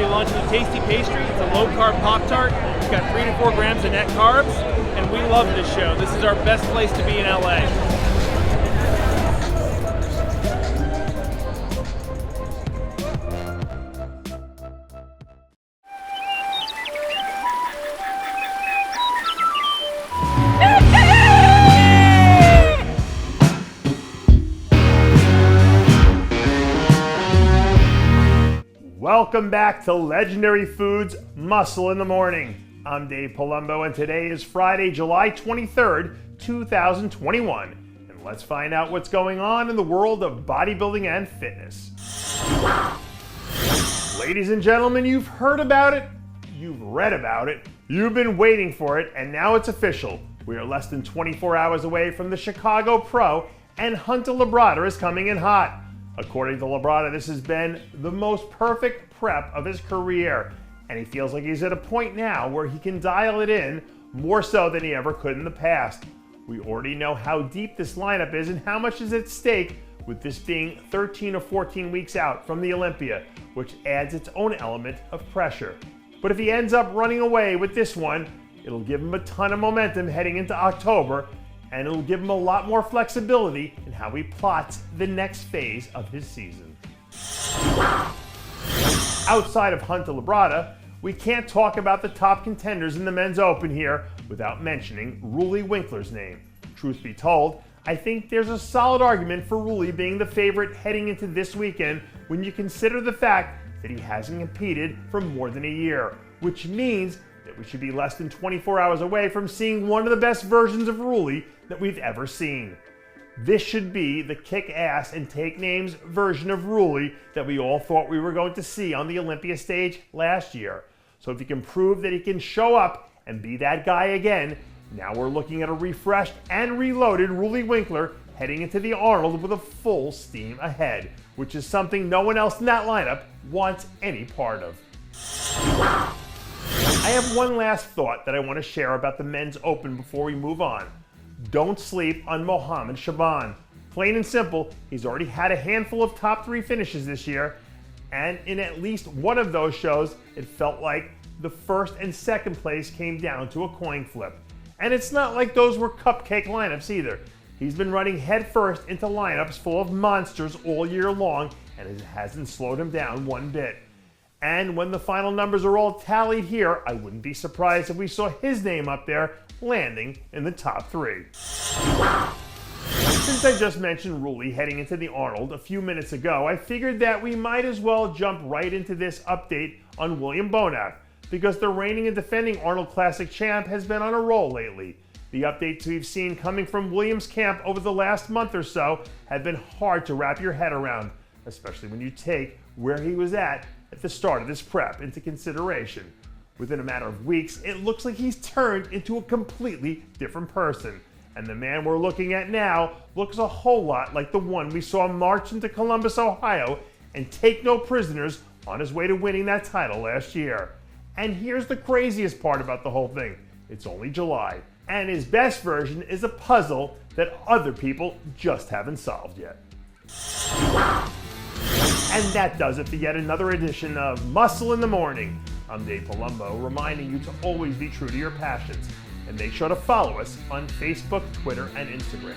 be launching a tasty pastry. It's a low-carb Pop-Tart. It's got 3 to 4 grams of net carbs, and we love this show. This is our best place to be in LA. Welcome back to Legendary Foods Muscle in the Morning. I'm Dave Palumbo, and today is Friday, July 23rd, 2021. And let's find out what's going on in the world of bodybuilding and fitness. Ladies and gentlemen, you've heard about it, you've read about it, you've been waiting for it, and now it's official. We are less than 24 hours away from the Chicago Pro, and Hunter Labrada is coming in hot. According to Labrada, this has been the most perfect prep of his career, and he feels like he's at a point now where he can dial it in more so than he ever could in the past. We already know how deep this lineup is and how much is at stake, with this being 13 or 14 weeks out from the Olympia, which adds its own element of pressure. But if he ends up running away with this one, it'll give him a ton of momentum heading into October, and it'll give him a lot more flexibility in how he plots the next phase of his season. Outside of Hunter Labrada, we can't talk about the top contenders in the men's open here without mentioning Roelly Winklaar's name. Truth be told, I think there's a solid argument for Roelly being the favorite heading into this weekend when you consider the fact that he hasn't competed for more than a year, which means that we should be less than 24 hours away from seeing one of the best versions of Roelly that we've ever seen. This should be the kick-ass and take-names version of Roelly that we all thought we were going to see on the Olympia stage last year. So if he can prove that he can show up and be that guy again, now we're looking at a refreshed and reloaded Roelly Winklaar heading into the Arnold with a full steam ahead, which is something no one else in that lineup wants any part of. I have one last thought that I want to share about the men's open before we move on. Don't sleep on Mohammad Shaaban. Plain and simple, he's already had a handful of top 3 finishes this year, and in at least one of those shows, it felt like the first and second place came down to a coin flip. And it's not like those were cupcake lineups either. He's been running headfirst into lineups full of monsters all year long, and it hasn't slowed him down one bit. And when the final numbers are all tallied here, I wouldn't be surprised if we saw his name up there landing in the top 3. Since I just mentioned Roelly heading into the Arnold a few minutes ago, I figured that we might as well jump right into this update on William Bonac, because the reigning and defending Arnold Classic champ has been on a roll lately. The updates we've seen coming from William's camp over the last month or so have been hard to wrap your head around, especially when you take where he was at the start of this prep into consideration. Within a matter of weeks, it looks like he's turned into a completely different person. And the man we're looking at now looks a whole lot like the one we saw march into Columbus, Ohio, and take no prisoners on his way to winning that title last year. And here's the craziest part about the whole thing. It's only July, and his best version is a puzzle that other people just haven't solved yet. And that does it for yet another edition of Muscle in the Morning. I'm Dave Palumbo, reminding you to always be true to your passions. And make sure to follow us on Facebook, Twitter, and Instagram.